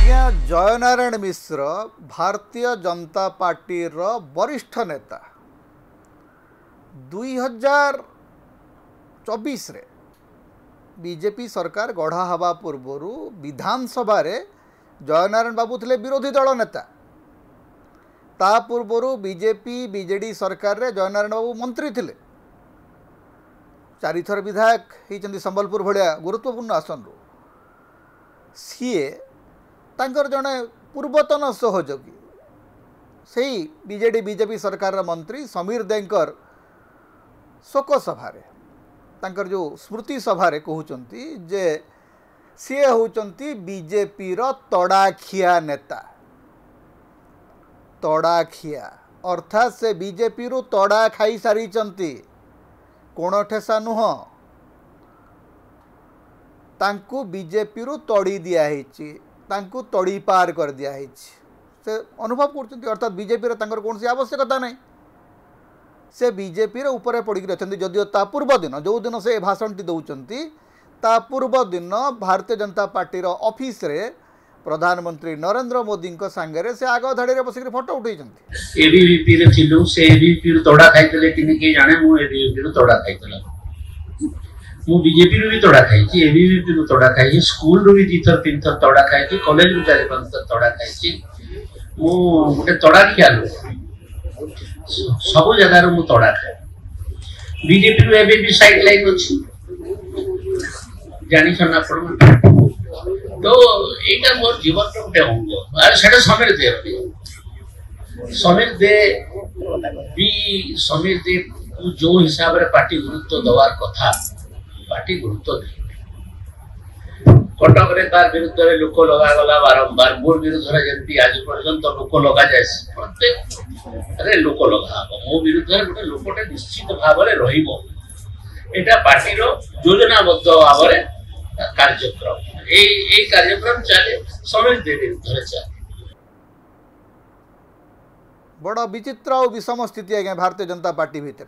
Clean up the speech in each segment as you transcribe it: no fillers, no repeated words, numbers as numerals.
आज्ञा जयनारायण मिश्र भारतीय जनता पार्टी रो वरिष्ठ नेता 2024 रे बीजेपी सरकार गढ़ा हवा पूर्वर विधानसभा रे जयनारायण बाबू थे विरोधी दल नेता। ता पूर्वर बीजेपी बीजेडी सरकार रे जयनारायण बाबू मंत्री थे। 4 थर विधायक होती संबलपुर भाया गुरुत्वपूर्ण आसन रू। सीए तांकर जड़े पूर्वतन सहयोगी से बीजेडी बीजेपी सरकार मंत्री समीर देंकर शोक सभा जो स्मृति सभा कहते जे सी होती बीजेपी तड़ाखिया नेता। तड़ाखिया अर्थात से बीजेपी रु तड़ा खाई सारी कोण ठेसा नुह तांकु बीजेपी रु तड़ी दियाही तांकु तड़ी पार कर दियाही से अनुभव कर। अर्थात बीजेपी कौन सी आवश्यकता नहीं। से बीजेपी ऊपर पड़ी अच्छा जदिव ता पूर्व दिन जो दिन से भाषण टी दौरान ता पूर्व दिन भारतीय जनता पार्टी ऑफिस रे प्रधानमंत्री नरेंद्र मोदी सांगे से आग धाड़ी में बसिक फोटो उठे एबीवीपी रे थिलु से एबीवीपी रु तोड़ा खाइतले कि के जाने मु एबीवीपी रु तोड़ा खाइतला मु बीजेपी रु भी तोड़ा खाइछि एबीवीपी रु तोड़ा खाइछि स्कूल रु भी 2 3 थर तोड़ा खाइछि कॉलेज रु 4 5 थर तोड़ा खाइछि मु गोटे तोड़ा खियालु सब जगह रु मु तोड़ा खाइ बीजेपी रु एबीवीपी साइड लाइन अछि जानि छना पड़ तो एटा मोर जीवन रो गोटे अंग आर सेटा समीर दे जो हिसाब रे पार्टी गुरुत्व दवार कथा पार्टी गुरुत्व दे कटक रे तार विरुद्ध रे लोक लगा गला बारंबार मोर विरुद्ध रे जंती आज पर्यंत लोक लगा जाय प्रत्येक अरे लोक लगा मो विरुद्ध रे गोटे लोकटे निश्चित भाव रे रहिबो एटा पार्टी रो योजनाबद्ध भाव रे कार्यक्रम ए कार्यक्रम चले समीर दे विरुद्ध रे चले बड़ विचित्र और विषम स्थिति आज्ञा भारतीय जनता पार्टी भितर।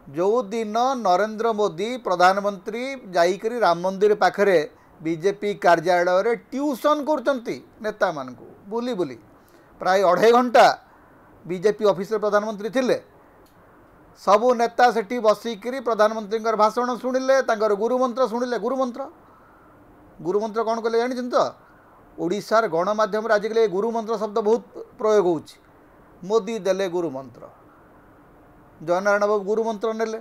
जो दिन नरेंद्र मोदी प्रधानमंत्री जाइकरी राम मंदिर पाखरे बीजेपी कार्यालय रे ट्यूशन करचंती नेता मान को बुली बुली प्राय 2.5 घंटा बीजेपी ऑफिस रे प्रधानमंत्री थिले। सबू नेता सेठी बसिकरी प्रधानमंत्री भाषण शुणिले गुरुमंत्र शुणिले। गुरुमंत्र कौन कले जानी तो ओडिशार गणमाध्यम आजिकल गुरुमंत्र शब्द बहुत प्रयोग होउछि। मोदी देले गुरुमंत्र जयनारायण बाबू गुरुमंत्र नेले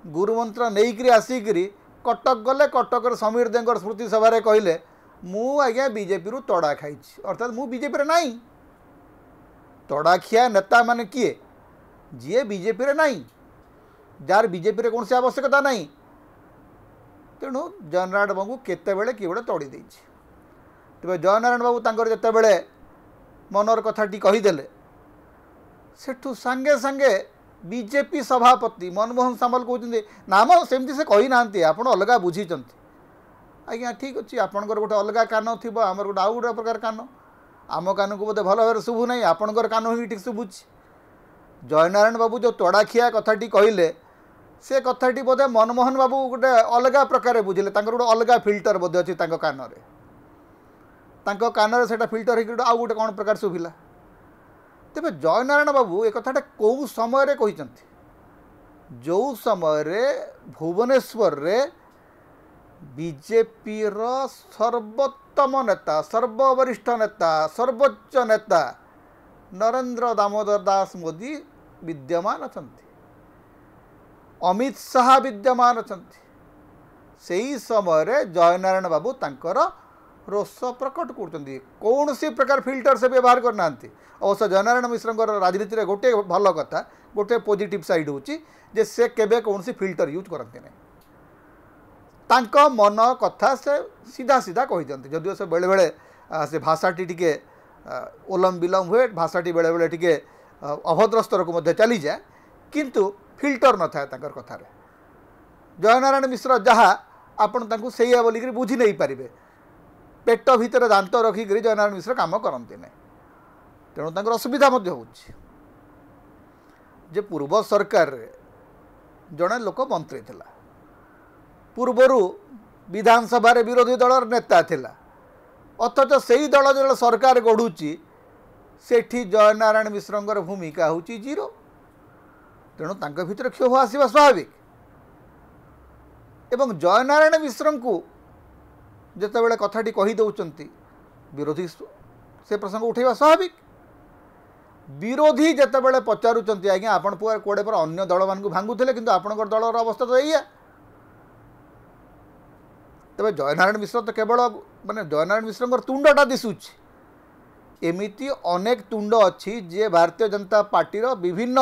गुरुमंत्र नहींकरी आसिकरी कटक गले कटक समीर देंकर स्मृति सभा कहले मु आज्ञा बीजेपी रु तड़ा खाई अर्थात मु बीजेपी रे नहीं। तड़ाखिया नेता माने किए जी बीजेपी रे नहीं जार बीजेपी रे कौन सी आवश्यकता नहीं। तेणु जयनारायण बाबू केतेबेले किए गोटे तड़ी देछि। तेज जयनारायण बाबू तांकर जेतेबेले मनर कथाटी कहीदेले सेठू सांगे सांगे बीजेपी सभापति मनमोहन सामल कहते नाम सेमती से कही ना आप अलग बुझी आज्ञा ठीक अच्छे आपणकर गोटे अलग कान थी आमर गोटे आउ गोटे प्रकार कान आम कान को बोधे भल भाव शुभु ना आपणकर कान ही ठीक शुभुची। जयनारायण बाबू जो तड़ाखिया कथाटी कहले से कथाटी बोधे मनमोहन बाबू गोटे अलग प्रकार बुझिले गोटे अलग फिल्टर बोधे अच्छी कान से फिल्टर हो आउ गोटे कौन प्रकार शुभिला। तेरे जयनारायण बाबू एक कथाटा कौ समय कहते जो समय भुवनेश्वर रे बीजेपी सर्वोत्तम नेता सर्ववरिष्ठ नेता सर्वोच्च नेता नरेंद्र दामोदर दास मोदी विद्यमान अच्छा अमित शाह विद्यमान अच्छा से ही समय जयनारायण बाबू तांकर रोष प्रकट कर कौन सी प्रकार फिल्टर से व्यवहार करना। अवश्य जयनारायण मिश्र राजनीति रे गोटे भल कथा गोटे पॉजिटिव साइड होची जे से केबे कौन सी फिल्टर यूज करते नहीं। तांको मन कथा से सीधा सीधा कही दिखते जदिव से बेले बेले से भाषाटी टिके ओलम विलम हुए भाषाटी बेले बेले टिके अभद्र स्तर को मध्य चली जाए किंतु फिल्टर न था तांकर कथारे। जयनारायण मिश्र जहाँ आपण तांको सैया बोलिक बुझी नहीं पारे पेट भितर दांत रखिक जयनारायण मिश्र काम करते नहीं। तेणु तांकर असुविधा जे पूर्व सरकार जड़े लोक मंत्री थिला पूर्वर विधानसभा विरोधी दल नेता थिला अथच से दल जो सरकार गढ़ुची सेठी जयनारायण मिश्र भूमिका हूँ जीरो। तेणु तांका भितर क्षोभ आसवा स्वाभाविक। एवं जयनारायण मिश्र को जितेबाला कथाटी कहीदे विरोधी से प्रसंग उठेगा स्वाभाविक। विरोधी जितेबाला पचारुंट आज्ञा आपण कौड़े पर अन्य दल मान भांगुले कि आपंकर दलर अवस्था तो या तेज जयनारायण मिश्र तो केवल माने जयनारायण मिश्र तुंडटा दिशुच एमिति अनेक तुंड अच्छी जे भारतीय जनता पार्टी विभिन्न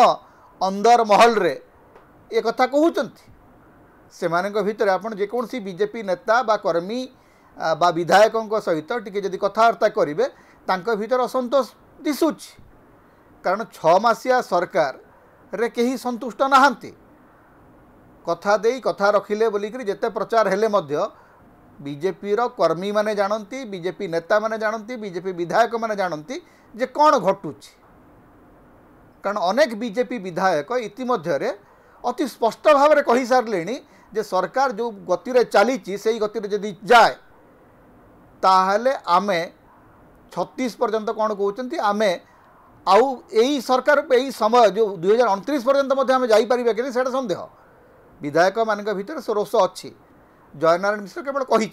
अंदर महल रे एक कथा कहते से भितर आप जेकोसी बीजेपी नेता बा कर्मी बा विधायकों सहित टिके जदि कथबार्ता करेंगे तांको भीतर असंतोष दिशुच। कारण 6 मासिया सरकार रे कहीं संतुष्ट नहांती कथा दे कथा रखिले बोलिक जेते प्रचार हेले मध्य बीजेपी रो कर्मी माने जानती बीजेपी नेता माने जानती बीजेपी विधायक माने जानती जे कौन घटुची। कारण अनेक बीजेपी विधायक इतिमध्य अति स्पष्ट भाव में कही सारे जे सरकार जो गति रे चली से गति रे जदि जाए ताहले आमे 36 पर्यंत कौन कहते आमे आउ यही सरकार यही समय जो 2029 पर्यंत आम जापर कि से सन्देह विधायक मान भर से रोष अच्छी। जयनारायण मिश्र केवल कही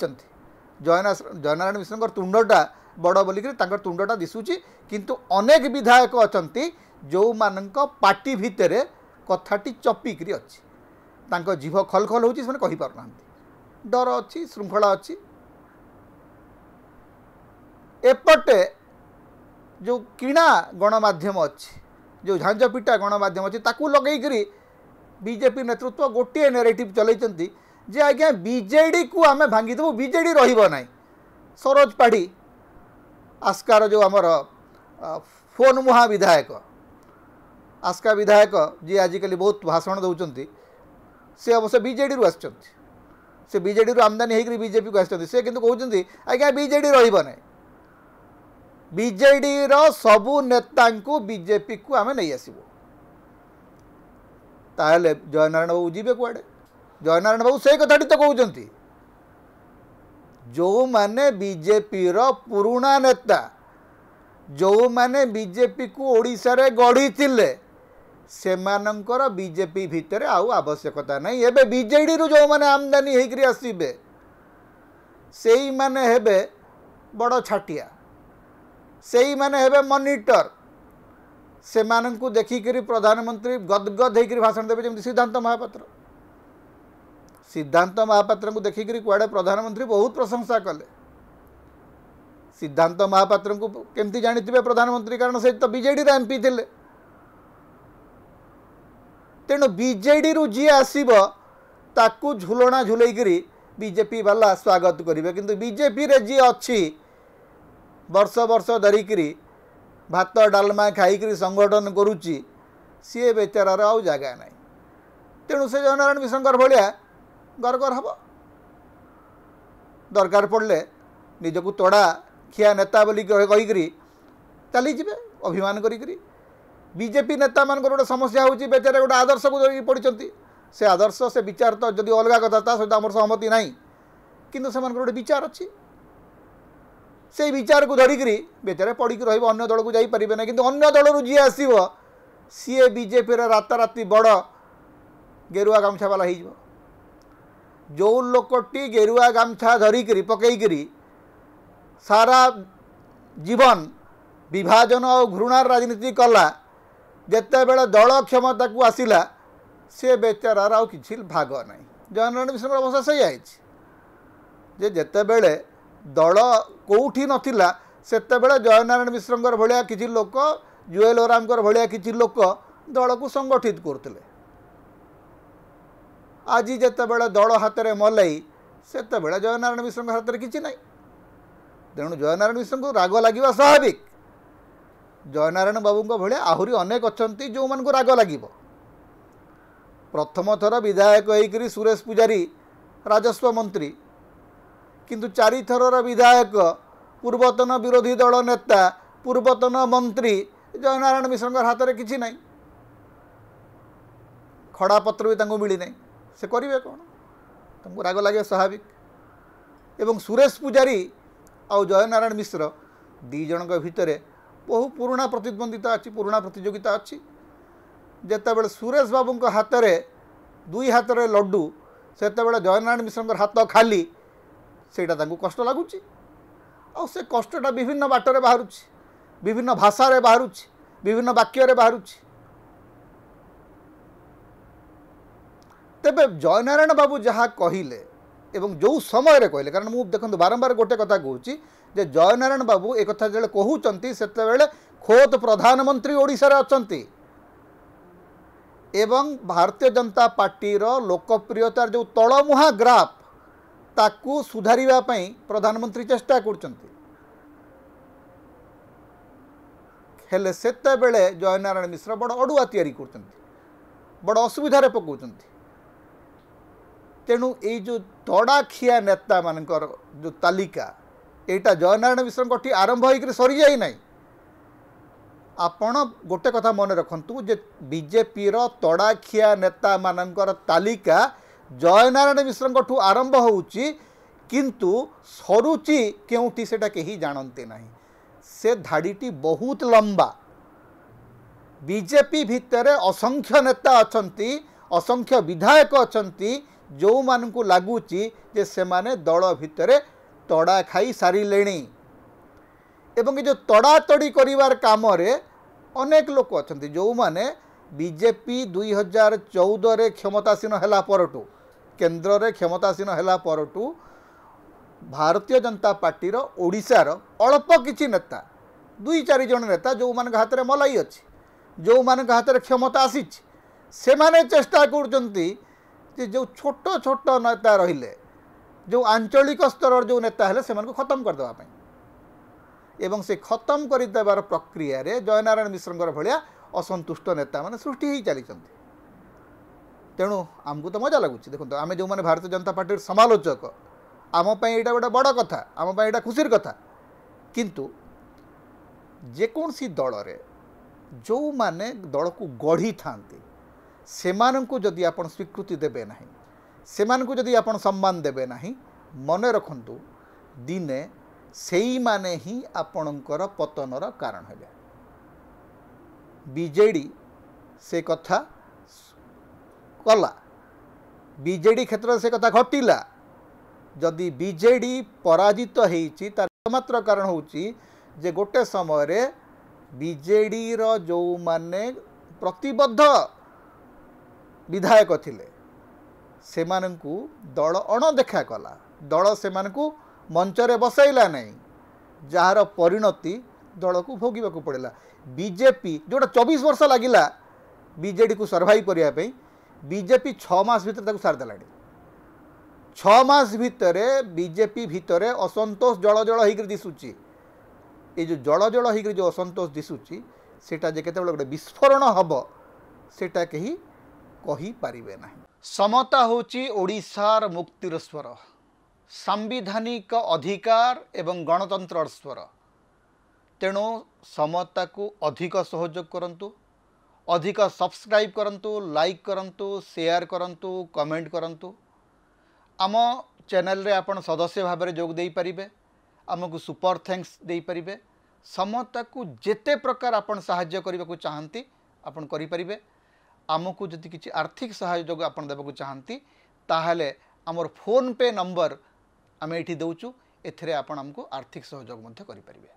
जयनारायण मिश्र तुंडटा बड़ बोलिक तुंडटा दिशुची किंतु अनेक विधायक अच्छा जो मान पार्टी भितर कथाटी चपिकी अच्छी तांको जीभ खल खल होची से कही पारना डर अच्छी श्रृंखला अच्छी। एपटे जो किणा गणमाध्यम अच्छी जो झांझपिटा गणमाध्यम अच्छी ताकू लगेकरी बीजेपी नेतृत्व गोटे नैरेटिव चलती जे आज्ञा बीजेडी को आम भांगीदेबू बीजेडी रहा सरोज पाढ़ी आस्कार जो आमर फोन मुहा विधायक आस्का विधायक जी आजिकल बहुत भाषण दौरान से अवश्य बीजेडी रू से बीजेडी रू आमदानी होकर बीजेपी को आसते से किंतु कहते आज्ञा बीजेडी रही बीजेडी रो सबू नेता को बीजेपी को आम नहीं आसबू ताहले जयनारायण बाबू जीवे कुआडे जयनारायण बाबू से कथाटी तो कहते जो माने बीजेपी रो पुराना नेता जो माने बीजेपी को ओडिशा रे गढ़ी थिले सेमानंकर बीजेपी भितर आउ आवश्यकता नहीं। एबे बीजेडी रू जो माने आमदानी होकर आसबे से माने हेबे बड़ छाटिया से माने हेबे मॉनिटर से माननकु देखिकरी प्रधानमंत्री गदगद होकर भाषण देवे जमी सिद्धांत महापात्र को देखिकरी कुआडे प्रधानमंत्री बहुत प्रशंसा कले। सिद्धांत महापात्र को केमती जानिथिबे प्रधानमंत्री कारण से तो बीजेडी रे एमपी थिले तेणु बीजेडी रू जी आसीबो ताकू झुलना झुलैकरी बीजेपी वाला स्वागत करिवे किंतु बीजेपी रे जी अच्छी वर्ष वर्ष धरिकरी भात डालमा खाईकरी संगठन करुच्ची सी बेचारार आउ जगह ना तेणु से जयनारायण मिश्र भाया गरगर हम दरकार पड़े निजक तोड़ा खिया नेता बोली कहीकरी चलीजे अभिमान करी बीजेपी नेता मान गोटे समस्या होची बेचारे गोटे आदर्श को धरिकी पड़ी से आदर्श से विचार तो जदि अलग कथा ता सहित आम सहमति ना किंतु से गोटे विचार अच्छी से विचार को धरिकी बेचारे पड़ी रही दल को जापारे ना कि अन्य दल जी आसो सी बीजेपी राताराति बड़ गेरुआ गामछा वाला हो जो लोकटी गेरुआ गामछा धरिकी पकईकरी सारा जीवन विभाजन और घृणार राजनीति कला जिते बेले दल क्षमता को आसिला से बेचारार आउ किछि भाग ना। जयनारायण मिश्र अवस्था से जेते बेले दल कौठी नथिला सेते बेले जयनारायण मिश्र भाया किछि लोक जुएल ओराम भाया किछि लोक दल को संगठित करते आज जिते बेले दल हाथ में मलई सेते बेले जयनारायण मिश्र हाथ में किछि नहीं। तेणु जयनारायण मिश्र को राग लगे स्वाभाविक जयनारायण बाबू भाया आहरी अनेक अच्छा जो मान को राग लगे प्रथम थर विधायक होकर सुरेश पूजारी राजस्व मंत्री किंतु 4 थरर विधायक पूर्वतन विरोधी दल नेता पूर्वतन मंत्री जयनारायण मिश्र हाथ में किछि नहीं खड़ा पत्र भी मिली नहीं से करेंगे कौन तुमको राग लगे स्वाभाविक। एवं सुरेश पूजारी आउ जयनारायण मिश्र दी जनक भितर बहु पुराना प्रतिद्वंदिता अच्छी पुराना प्रतियोगिता अच्छी जितेबाला सुरेश बाबू हाथ में दुई हाथ में लड्डू से जयनारायण मिश्र हाथ खाली सेटा कष्ट लगुच से कष्टा विभिन्न बाटर बाहर विभिन्न भाषा बाहर विभिन्न वाक्य बाहर तेबे जयनारायण बाबू जहाँ कहले एवं जो समय रे कहले कारण मुझे देखो बारंबार गोटे कथा कहूँ जे जयनारायण बाबू एक कथा जो कहते से खोद प्रधानमंत्री ओडिशा रे अछंती एवं भारतीय जनता पार्टी रो लोकप्रियतार जो तलमुहा ग्राफ ताकू सुधारिबा पई प्रधानमंत्री चेष्टा करछंती हेले सेते बेले जयनारायण मिश्र बड़ अडुआ तैयारी करछंती बड़ असुविधारे पकाउछंती तेणु ये जो तड़ाखिया नेता मानकर जो तालिका यहाँ जयनारायण मिश्र आरंभ होकर सरी जाई नहीं आपण गोटे कथा मन रखु जे बीजेपी रो तड़ाखिया नेता मानकर तालिका जयनारायण मिश्र आरंभ होउची किंतु सरुची केउठी सेटा केही जानते नहीं से धाड़ीटी बहुत लंबा बीजेपी भितर असंख्य नेता अछंती असंख्य विधायक अछंती जो मानकु लागुची जे सेमाने दल भितर तड़ा खाई सारिलेणी एवं जो तड़ातड़ी करिवार काम रे अनेक लोक अछंती जो माने बीजेपी 2014 रे क्षमतासीन हैला परटू केंद्र रे क्षमतासीन हैला परटू भारतीय जनता पार्टी रो ओडिशा रो अल्प किछि नेता 2-4 जन नेता जो मान हाथ में मलाई अच्छी जो मान हाथ में क्षमता आसी से माने चेष्टा करजंती जे जो छोट छोट नेता रहिले जो आंचलिक स्तर जो नेता है से खत्म करदेवाई एवं से खत्म करदेवार प्रक्रिया रे जयनारायण मिश्र भाया असंतुष्ट नेता मैंने सृष्टि हो चली तेणु आमको तो मजा लगुच देखो आम जो मैंने भारतीय जनता पार्टी समालोचक आमपाई यहाँ गोटे बड़ कथा आमपाई यहाँ खुशीर कथा किंतु जेकोसी दल रे जो माने दल को गढ़ी था सेमानंकु जदि आपण स्वीकृति देबे नहीं सेमानंकु जदि आपण सम्मान देबे नहीं मने रखंतु दिने सेई माने ही आपणकर पतनर कारण हेबे बीजेडी से कथा कला बीजेडी क्षेत्र से कथा घटिला जदि बीजेडी पराजित होईची तार एकमात्र कारण होची जे गोटे समय रे बीजेडी रो जो माने प्रतिबद्ध विधायक थिले सेमानंकु दल अणदेखा कला दल सेमानंकु मंचरे बसैला नहीं जार परिणति दल को भोगवाक पड़ा बीजेपी जोटा 24 वर्ष लगिला बीजेडी को सर्वाइव करने बीजेपी 6 मास भीतर सारदेला 6 मास भितर बीजेपी भितर असंतोष जल जल होकर दिशुची ये जो जल जल होकर जो असंतोष दिशुची सेटा जे केते गोटे विस्फोरण हम सेटा कहीं कही पारिबे नहीं समता होची ओडिशार मुक्तिर स्वर सांविधानिक अधिकार एवं गणतंत्र स्वर तेणु समता को अधिक सहयोग करंतु अधिक सब्सक्राइब करंतु लाइक करंतु शेयर करंतु कमेंट करंतु आम चैनल रे आपण सदस्य भाव में जोग दे पारिबे आमको सुपर थैंक्स दे पारिबे समता को जेते प्रकार आपण सहाय्य करबा को चाहंती आपण करि पारिबे आमको जदि किसी आर्थिक सहयोग आपण देबा को चाहंती ताहले आमर फोन पे नंबर आम ये दौचु एथिरे आपण आमको आर्थिक सहयोग मध्य करि पारिबे।